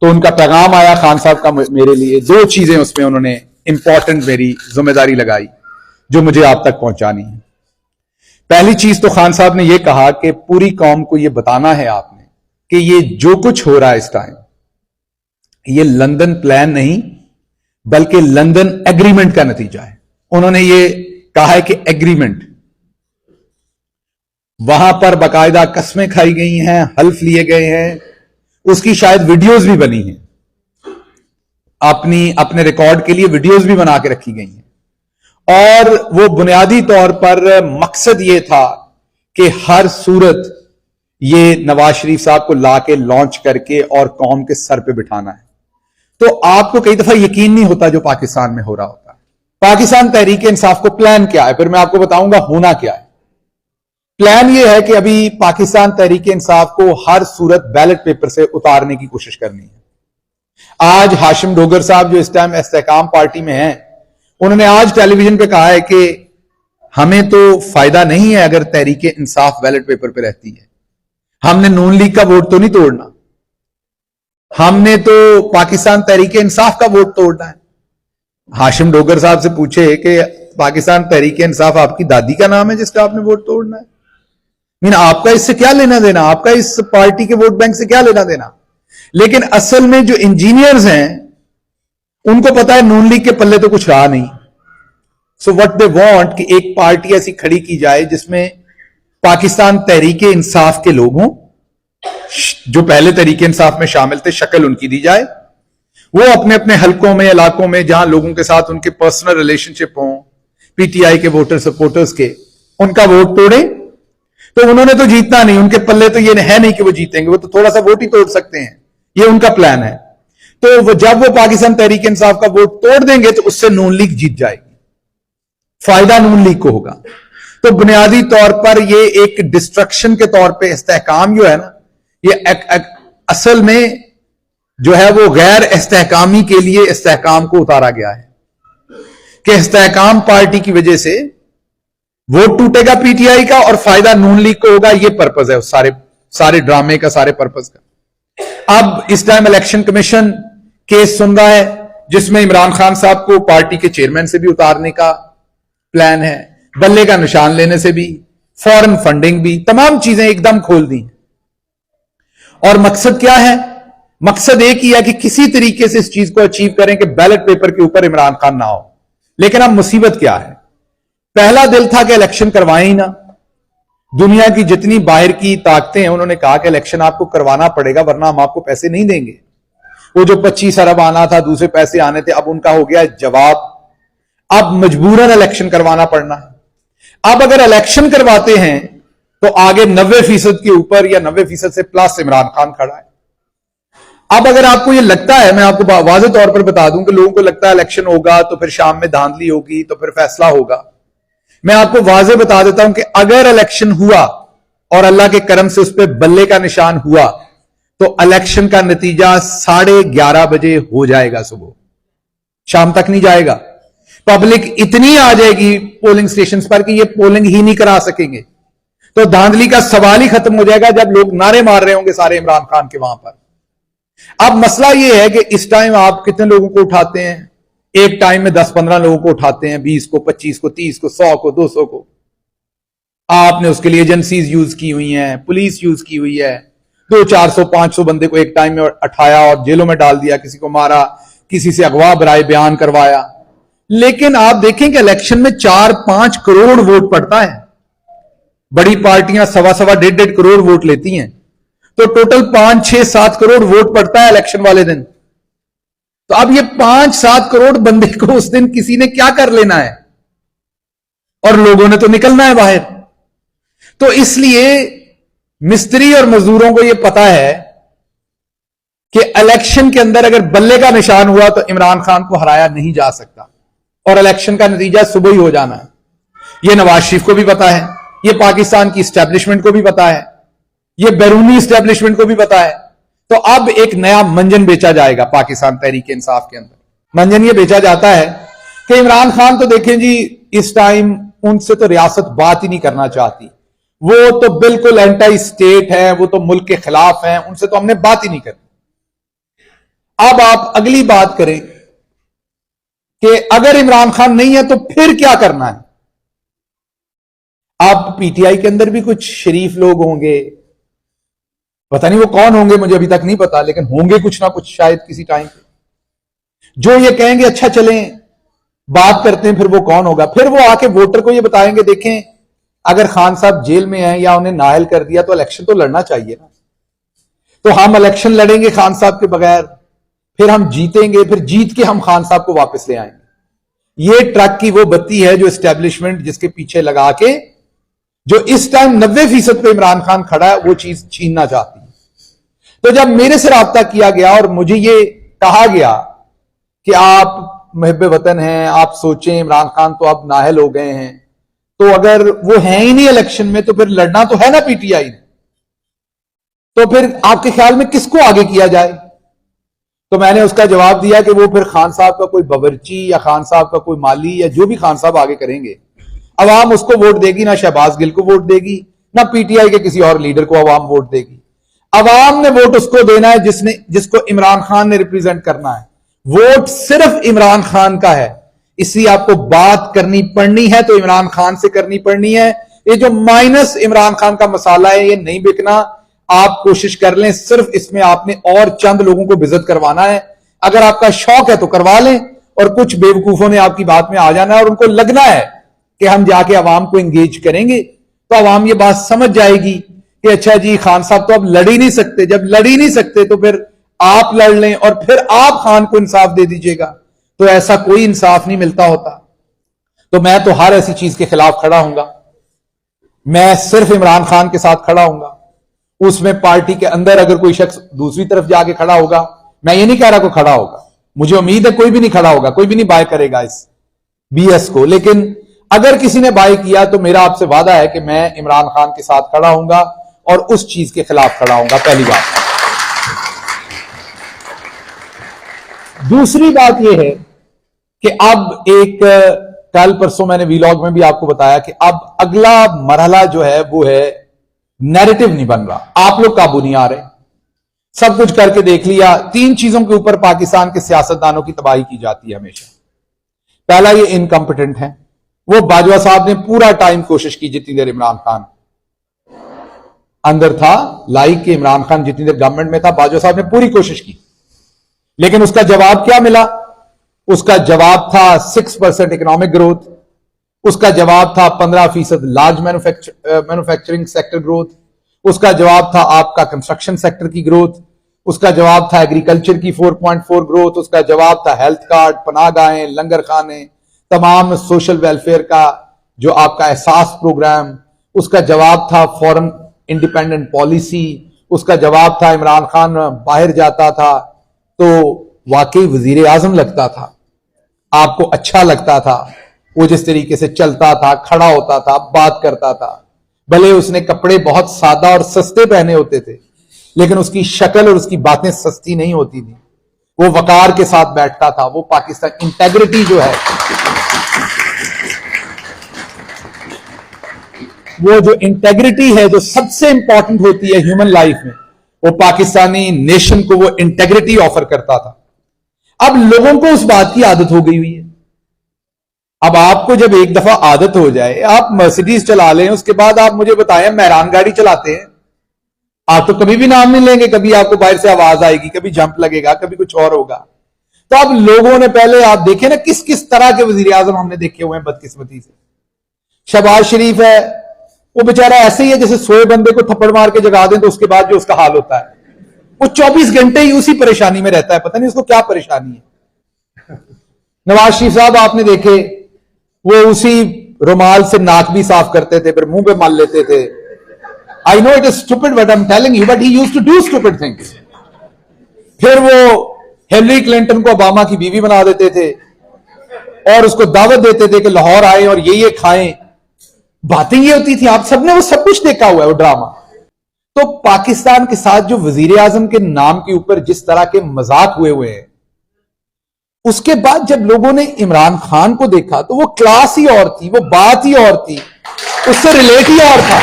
तो उनका पैगाम आया खान साहब का मेरे लिए, दो चीजें उसमें उन्होंने इंपॉर्टेंट मेरी जिम्मेदारी लगाई जो मुझे आप तक पहुंचानी है। पहली चीज तो खान साहब ने यह कहा कि पूरी कौम को यह बताना है आपने कि ये जो कुछ हो रहा है इस टाइम, ये लंदन प्लान नहीं बल्कि लंदन एग्रीमेंट का नतीजा है। उन्होंने ये कहा है कि एग्रीमेंट, वहां पर बाकायदा कस्में खाई गई हैं, हल्फ लिए गए हैं, उसकी शायद वीडियोस भी बनी हैं, अपने रिकॉर्ड के लिए वीडियोस भी बना के रखी गई हैं। और वो बुनियादी तौर पर मकसद ये था कि हर सूरत ये नवाज शरीफ साहब को लाके लॉन्च करके और कौम के सर पे बिठाना है। तो आपको कई दफा यकीन नहीं होता जो पाकिस्तान में हो रहा होता है। पाकिस्तान तहरीक इंसाफ को प्लान क्या है, फिर मैं आपको बताऊंगा होना क्या है। प्लान यह है कि अभी पाकिस्तान तहरीक इंसाफ को हर सूरत बैलेट पेपर से उतारने की कोशिश करनी है। आज हाशिम डोगर साहब जो इस टाइम इस्तेहकाम पार्टी में हैं, उन्होंने आज टेलीविजन पे कहा है कि हमें तो फायदा नहीं है अगर तहरीक इंसाफ बैलेट पेपर पे रहती है, हमने नून लीग का वोट तो नहीं तोड़ना, हमने तो पाकिस्तान तहरीक इंसाफ का वोट तोड़ना है। हाशिम डोगर साहब से पूछे कि पाकिस्तान तहरीक इंसाफ आपकी दादी का नाम है जिसका आपने वोट तोड़ना है? आपका इससे क्या लेना देना, आपका इस पार्टी के वोट बैंक से क्या लेना देना? लेकिन असल में जो इंजीनियर्स हैं उनको पता है नून लीग के पल्ले तो कुछ रहा नहीं। सो व्हाट दे वांट कि एक पार्टी ऐसी खड़ी की जाए जिसमें पाकिस्तान तहरीक इंसाफ के लोग हों, जो पहले तहरीक इंसाफ में शामिल थे, शक्ल उनकी दी जाए, वो अपने अपने हलकों में, इलाकों में जहां लोगों के साथ उनके पर्सनल रिलेशनशिप हों, पीटीआई के वोटर सपोर्टर्स के, उनका वोट तोड़े। तो उन्होंने तो जीतना नहीं, उनके पल्ले तो ये है नहीं कि वो जीतेंगे, वो तो थोड़ा सा वोट ही तोड़ सकते हैं, ये उनका प्लान है। तो जब वो पाकिस्तान तहरीक इंसाफ का वोट तोड़ देंगे तो उससे नून लीग जीत जाएगी, फायदा नून लीग को होगा। तो बुनियादी तौर पर ये एक डिस्ट्रक्शन के तौर पे इस्तेहकाम जो है ना, ये असल में जो है वो गैर इस्तेहकामी के लिए इस्तेहकाम को उतारा गया है कि इस्तेहकाम पार्टी की वजह से वोट टूटेगा पीटीआई का और फायदा नून लीग को होगा। ये पर्पस है उस सारे ड्रामे का, सारे पर्पस का। अब इस टाइम इलेक्शन कमीशन केस सुन रहा है जिसमें इमरान खान साहब को पार्टी के चेयरमैन से भी उतारने का प्लान है, बल्ले का निशान लेने से भी, फॉरेन फंडिंग भी, तमाम चीजें एकदम खोल दी। और मकसद क्या है? मकसद एक ही है कि किसी तरीके से इस चीज को अचीव करें कि बैलेट पेपर के ऊपर इमरान खान ना हो। लेकिन अब मुसीबत क्या है? पहला दिल था कि इलेक्शन करवाएं ही ना। दुनिया की जितनी बाहर की ताकतें हैं उन्होंने कहा कि इलेक्शन आपको करवाना पड़ेगा वरना हम आपको पैसे नहीं देंगे। वो जो 25 अरब आना था, दूसरे पैसे आने थे, अब उनका हो गया जवाब, अब मजबूरन इलेक्शन करवाना पड़ना है। अब अगर इलेक्शन करवाते हैं तो आगे 90% के ऊपर या 90% से प्लस इमरान खान खड़ा है। अब अगर आपको ये लगता है, मैं आपको वाज़ेह तौर पर बता दूं कि लोगों को लगता है इलेक्शन होगा तो फिर शाम में धांधली होगी तो फिर फैसला होगा, मैं आपको वाज़ेह बता देता हूं कि अगर इलेक्शन हुआ और अल्लाह के करम से उस पर बल्ले का निशान हुआ तो इलेक्शन का नतीजा 11:30 बजे हो जाएगा, सुबह, शाम तक नहीं जाएगा। पब्लिक इतनी आ जाएगी पोलिंग स्टेशन पर कि ये पोलिंग ही नहीं करा सकेंगे। तो धांधली का सवाल ही खत्म हो जाएगा जब लोग नारे मार रहे होंगे सारे इमरान खान के वहां पर। अब मसला यह है कि इस टाइम आप कितने लोगों को उठाते हैं? एक टाइम में 10-15 लोगों को उठाते हैं, 20 को, 25 को, 30 को, 100 को, 200 को। आपने उसके लिए एजेंसीज यूज की हुई हैं, पुलिस यूज की हुई है, 200-400-500 बंदे को एक टाइम में उठाया और जेलों में डाल दिया, किसी को मारा, किसी से अगवा बराए बयान करवाया। लेकिन आप देखें कि इलेक्शन में 4-5 करोड़ वोट पड़ता है। बड़ी पार्टियां 1.25-1.5 करोड़ वोट लेती हैं, तो टोटल 5-6-7 करोड़ वोट पड़ता है इलेक्शन वाले दिन। तो अब ये 5-7 करोड़ बंदे को उस दिन किसी ने क्या कर लेना है, और लोगों ने तो निकलना है बाहर। तो इसलिए मिस्त्री और मजदूरों को यह पता है कि इलेक्शन के अंदर अगर बल्ले का निशान हुआ तो इमरान खान को हराया नहीं जा सकता और इलेक्शन का नतीजा सुबह ही हो जाना है। यह नवाज शरीफ को भी पता है, यह पाकिस्तान की स्टैब्लिशमेंट को भी पता है, यह बैरूनी स्टैब्लिशमेंट को भी पता है। तो अब एक नया मंजन बेचा जाएगा पाकिस्तान तहरीक इंसाफ के अंदर। मंजन यह बेचा जाता है कि इमरान खान तो देखें जी, इस टाइम उनसे तो रियासत बात ही नहीं करना चाहती, वो तो बिल्कुल एंटी स्टेट है, वो तो मुल्क के खिलाफ है, उनसे तो हमने बात ही नहीं करनी। अब आप अगली बात करें कि अगर इमरान खान नहीं है तो फिर क्या करना है। अब पीटीआई के अंदर भी कुछ शरीफ लोग होंगे, पता नहीं वो कौन होंगे, मुझे अभी तक नहीं पता, लेकिन होंगे कुछ ना कुछ शायद किसी टाइम पे, जो ये कहेंगे अच्छा चलें बात करते हैं, फिर वो कौन होगा, फिर वो आके वोटर को ये बताएंगे देखें अगर खान साहब जेल में हैं या उन्हें नाअहल कर दिया तो इलेक्शन तो लड़ना चाहिए ना, तो हम इलेक्शन लड़ेंगे खान साहब के बगैर, फिर हम जीतेंगे, फिर जीत के हम खान साहब को वापस ले आएंगे। ये ट्रक की वो बत्ती है जो एस्टेब्लिशमेंट जिसके पीछे लगा के जो इस टाइम 90% पे इमरान खान खड़ा है वो चीज छीनना चाहती है। तो जब मेरे से राब्ता किया गया और मुझे ये कहा गया कि आप मुहिब वतन हैं, आप सोचें इमरान खान तो अब नाअहल हो गए हैं, तो अगर वो हैं ही नहीं इलेक्शन में तो फिर लड़ना तो है ना पीटीआई ने, तो फिर आपके ख्याल में किसको आगे किया जाए। तो मैंने उसका जवाब दिया कि वो फिर खान साहब का कोई बावर्ची या खान साहब का कोई माली या जो भी खान साहब आगे करेंगे, अवाम उसको वोट देगी, ना शहबाज गिल को वोट देगी, ना पीटीआई के किसी और लीडर को अवाम वोट देगी। अवाम ने वोट उसको देना है जिसको इमरान खान ने रिप्रेजेंट करना है। वोट सिर्फ इमरान खान का है, इसलिए आपको बात करनी पड़नी है तो इमरान खान से करनी पड़नी है। ये जो माइनस इमरान खान का मसाला है ये नहीं बिकना। आप कोशिश कर लें, सिर्फ इसमें आपने और चंद लोगों को बेइज्जत करवाना है। अगर आपका शौक है तो करवा लें, और कुछ बेवकूफों ने आपकी बात में आ जाना है और उनको लगना है कि हम जाके अवाम को एंगेज करेंगे, तो अवाम ये बात समझ जाएगी कि अच्छा जी खान साहब तो अब लड़ ही नहीं सकते। जब लड़ ही नहीं सकते तो फिर आप लड़ लें और फिर आप खान को इंसाफ दे दीजिएगा, तो ऐसा कोई इंसाफ नहीं मिलता होता। तो मैं तो हर ऐसी चीज के खिलाफ खड़ा हूंगा। मैं सिर्फ इमरान खान के साथ खड़ा हूंगा। उसमें पार्टी के अंदर अगर कोई शख्स दूसरी तरफ जाके खड़ा होगा, मैं ये नहीं कह रहा कोई खड़ा होगा, मुझे उम्मीद है कोई भी नहीं खड़ा होगा, कोई भी नहीं बाय करेगा इस बीएस को, लेकिन अगर किसी ने बाय किया तो मेरा आपसे वादा है कि मैं इमरान खान के साथ खड़ा हूंगा और उस चीज के खिलाफ खड़ा हूंगा। पहली बात। दूसरी बात यह है कि अब एक कल परसों मैंने वीलॉग में भी आपको बताया कि अब अगला मरहला जो है वो है नैरेटिव नहीं बन रहा, आप लोग काबू नहीं आ रहे। सब कुछ करके देख लिया, 3 चीजों के ऊपर पाकिस्तान के सियासतदानों की तबाही की जाती है हमेशा। पहला, ये इनकम्पिटेंट है। वो बाजवा साहब ने पूरा टाइम कोशिश की, जितनी देर इमरान खान अंदर था, लाइक के इमरान खान जितनी देर गवर्नमेंट में था, बाजवा साहब ने पूरी कोशिश की, लेकिन उसका जवाब क्या मिला? उसका जवाब था 6% इकोनॉमिक ग्रोथ, उसका जवाब था 15% लार्ज मैन्युफैक्चरिंग सेक्टर ग्रोथ, उसका जवाब था आपका कंस्ट्रक्शन सेक्टर की ग्रोथ, उसका जवाब था एग्रीकल्चर की 4.4 ग्रोथ, उसका जवाब था हेल्थ कार्ड, पनाहगाहें, लंगर खाने, तमाम सोशल वेलफेयर का जो आपका एहसास प्रोग्राम, उसका जवाब था फॉरेन इंडिपेंडेंट पॉलिसी, उसका जवाब था इमरान खान बाहर जाता था तो वाकई वजीर आजम लगता था, आपको अच्छा लगता था, वो जिस तरीके से चलता था, खड़ा होता था, बात करता था। भले उसने कपड़े बहुत सादा और सस्ते पहने होते थे, लेकिन उसकी शक्ल और उसकी बातें सस्ती नहीं होती थी। वो वकार के साथ बैठता था। वो पाकिस्तान इंटेग्रिटी जो है, वो जो इंटेग्रिटी है जो सबसे इंपॉर्टेंट होती है ह्यूमन लाइफ में, वो पाकिस्तानी नेशन को वो इंटेग्रिटी ऑफर करता था। अब लोगों को उस बात की आदत हो गई हुई है। अब आपको जब एक दफा आदत हो जाए, आप मर्सिडीज चला लें, उसके बाद आप मुझे बताएं मेहरान गाड़ी चलाते हैं, आप तो कभी भी नाम नहीं लेंगे, कभी आपको बाहर से आवाज आएगी, कभी जंप लगेगा, कभी कुछ और होगा। तो अब लोगों ने पहले आप देखें ना किस किस तरह के वजीर आजम हमने देखे हुए हैं बदकिस्मती से। शहबाज शरीफ है, वो बेचारा ऐसे ही है जैसे सोए बंदे को थप्पड़ मार के जगा दें तो उसके बाद जो उसका हाल होता है, वो 24 घंटे ही उसी परेशानी में रहता है, पता नहीं उसको क्या परेशानी है। नवाज शरीफ साहब आपने देखे, वो उसी रुमाल से नाक भी साफ करते थे, फिर मुंह पे मल लेते थे। I know it is stupid but I am telling you, but he used to do stupid things. फिर वो हिलरी क्लिंटन को ओबामा की बीवी बना देते थे और उसको दावत देते थे कि लाहौर आए और ये खाएं। बातें ये होती थी, आप सबने वो सब कुछ देखा हुआ है, वो ड्रामा। तो पाकिस्तान के साथ जो वजीर आजम के नाम के ऊपर जिस तरह के मजाक हुए हैं, उसके बाद जब लोगों ने इमरान खान को देखा तो वो क्लास ही और थी, वो बात ही और थी, उससे रिलेट ही और था।